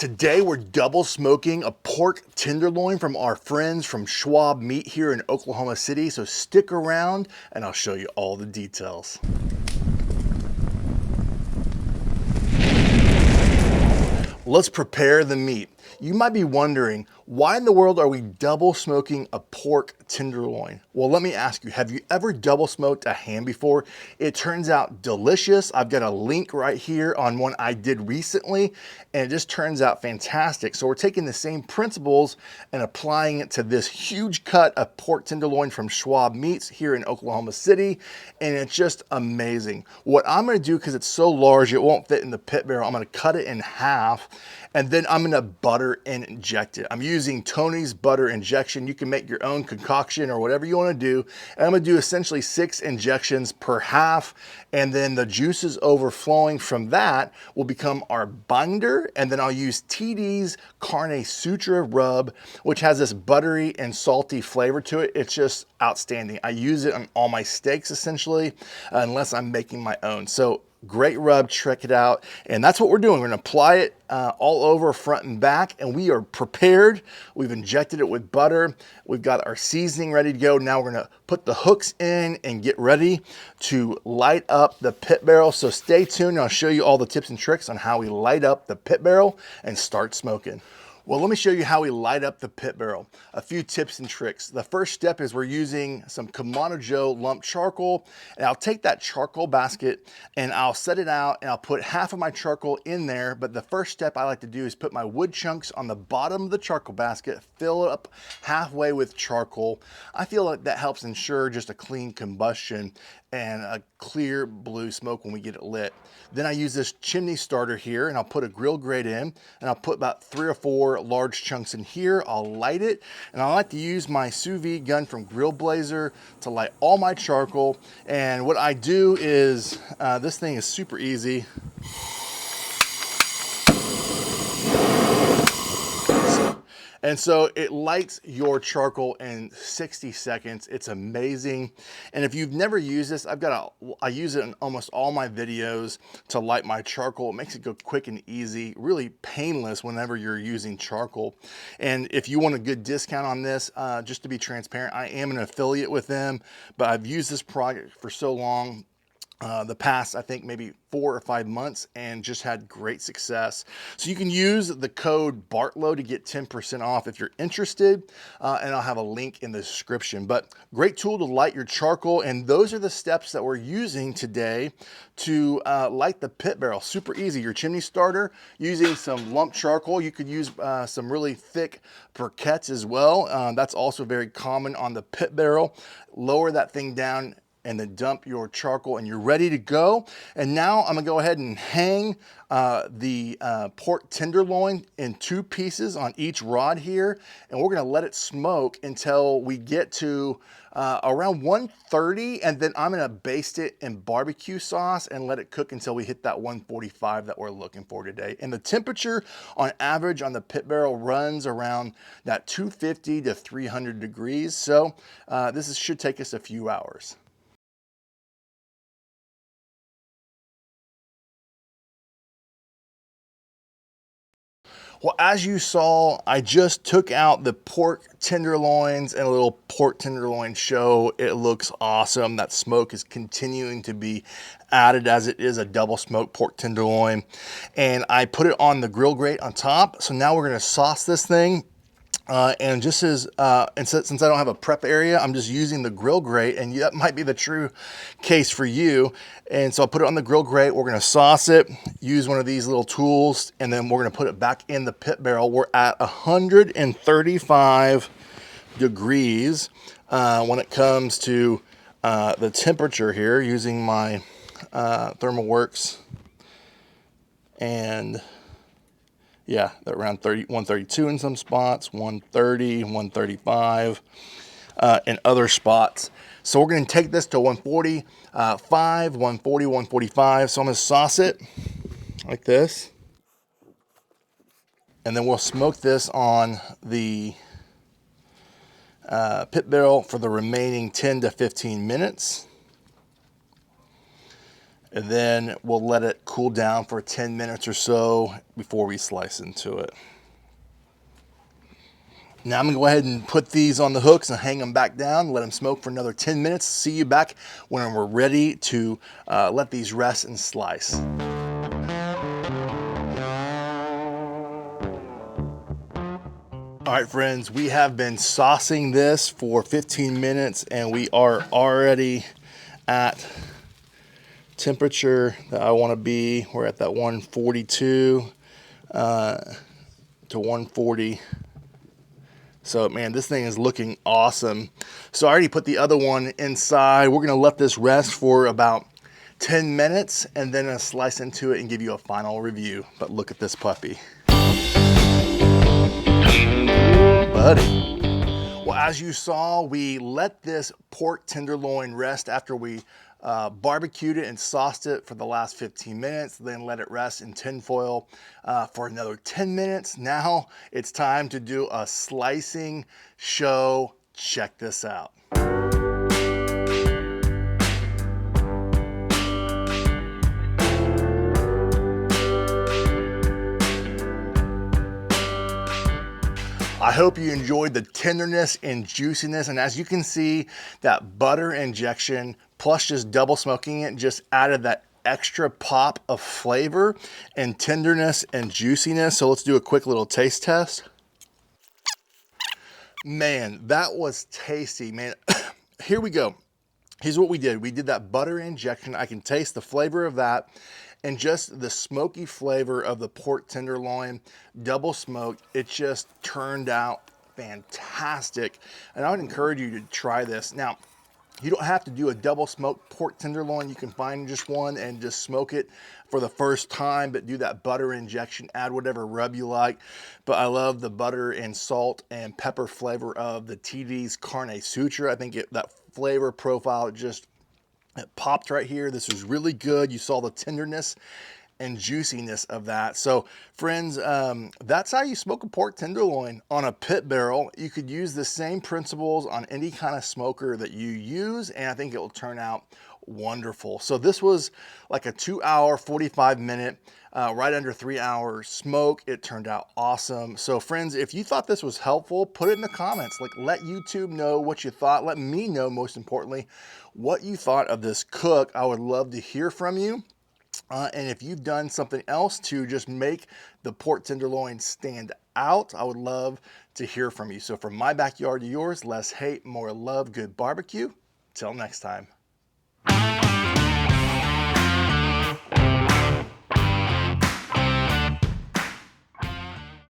Today we're double smoking a pork tenderloin from our friends from Scwab Meat here in Oklahoma City. So stick around and I'll show you all the details. Let's prepare the meat. You might be wondering, why in the world are we double smoking a pork tenderloin? Well, let me ask you, have you ever double smoked a ham before? It turns out delicious. I've got a link right here on one I did recently, and it just turns out fantastic. So we're taking the same principles and applying it to this huge cut of pork tenderloin from Scwab Meats here in Oklahoma City, and it's just amazing. What I'm gonna do, because it's so large, it won't fit in the pit barrel, I'm gonna cut it in half, and then I'm gonna butter and inject it. I'm using Tony's butter injection. You can make your own concoction or whatever you wanna do. And I'm gonna do essentially 6 injections per half, and then the juices overflowing from that will become our binder, and then I'll use TD's Carne Sutra rub, which has this buttery and salty flavor to it. It's just outstanding. I use it on all my steaks essentially, unless I'm making my own. So great rub, check it out. And that's what we're doing. We're gonna apply it all over front and back, and we are prepared. We've injected it with butter. We've got our seasoning ready to go. Now we're gonna put the hooks in and get ready to light up the pit barrel. So stay tuned. I'll show you all the tips and tricks on how we light up the pit barrel and start smoking. Well, let me show you how we light up the pit barrel. A few tips and tricks. The first step is we're using some Kamado Joe lump charcoal, and I'll take that charcoal basket and I'll set it out and I'll put half of my charcoal in there. But the first step I like to do is put my wood chunks on the bottom of the charcoal basket, fill it up halfway with charcoal. I feel like that helps ensure just a clean combustion and a clear blue smoke when we get it lit. Then I use this chimney starter here, and I'll put a grill grate in, and I'll put about 3 or 4 large chunks in here. I'll light it, and I like to use my sous vide gun from Grill Blazer to light all my charcoal. And what I do is, this thing is super easy. And so it lights your charcoal in 60 seconds. It's amazing. And if you've never used this, I use it in almost all my videos to light my charcoal. It makes it go quick and easy, really painless whenever you're using charcoal. And if you want a good discount on this, just to be transparent, I am an affiliate with them, but I've used this product for so long, the past, I think maybe 4 or 5 months, and just had great success. So you can use the code BARTLOW to get 10% off if you're interested, and I'll have a link in the description. But great tool to light your charcoal, and those are the steps that we're using today to light the pit barrel. Super easy. Your chimney starter, using some lump charcoal. You could use some really thick briquettes as well. That's also very common on the pit barrel. Lower that thing down and then dump your charcoal, and you're ready to go. And now I'm gonna go ahead and hang the pork tenderloin in 2 pieces on each rod here, and we're gonna let it smoke until we get to around 130, and then I'm gonna baste it in barbecue sauce and let it cook until we hit that 145 that we're looking for today. And the temperature on average on the pit barrel runs around that 250 to 300 degrees. So should take us a few hours. Well, as you saw, I just took out the pork tenderloins and a little pork tenderloin show. It looks awesome. That smoke is continuing to be added as it is a double smoked pork tenderloin. And I put it on the grill grate on top. So now we're gonna sauce this thing. And just as, since I don't have a prep area, I'm just using the grill grate, and that might be the true case for you. And so I'll put it on the grill grate. We're gonna sauce it, use one of these little tools, and then we're gonna put it back in the pit barrel. We're at 135 degrees when it comes to the temperature here, using my ThermoWorks, and yeah, they're around 132 in some spots, 130, 135 in other spots. So we're going to take this to 145, 140, 145. So I'm going to sauce it like this. And then we'll smoke this on the pit barrel for the remaining 10 to 15 minutes. And then we'll let it cool down for 10 minutes or so before we slice into it. Now I'm gonna go ahead and put these on the hooks and hang them back down, let them smoke for another 10 minutes. See you back when we're ready to let these rest and slice. All right, friends, we have been saucing this for 15 minutes and we are already at temperature that I want to be. We're at that 142 to 140. So man, this thing is looking awesome. So I already put the other one inside. We're gonna let this rest for about 10 minutes and then slice into it and give you a final review. But look at this puppy. Buddy. Well, as you saw, we let this pork tenderloin rest after we barbecued it and sauced it for the last 15 minutes, then let it rest in tinfoil for another 10 minutes. Now it's time to do a slicing show. Check this out. I hope you enjoyed the tenderness and juiciness, and as you can see, that butter injection plus just double smoking it just added that extra pop of flavor and tenderness and juiciness. So let's do a quick little taste test. Man, that was tasty, man. Here we go. Here's what we did. We did that butter injection. I can taste the flavor of that and just the smoky flavor of the pork tenderloin, double smoked. It just turned out fantastic. And I would encourage you to try this. Now, you don't have to do a double smoked pork tenderloin. You can find just one and just smoke it for the first time, but do that butter injection, add whatever rub you like. But I love the butter and salt and pepper flavor of the TD's Carne Sutra. I think that flavor profile just it popped right here. This was really good. You saw the tenderness and juiciness of that. So friends, that's how you smoke a pork tenderloin on a pit barrel. You could use the same principles on any kind of smoker that you use, and I think it will turn out wonderful. So this was like a 2 hour, 45 minute, right under 3 hour smoke. It turned out awesome. So friends, if you thought this was helpful, put it in the comments. Like, let YouTube know what you thought. Let me know, most importantly, what you thought of this cook. I would love to hear from you. And if you've done something else to just make the pork tenderloin stand out, I would love to hear from you. So from my backyard to yours, less hate, more love, good barbecue. Till next time.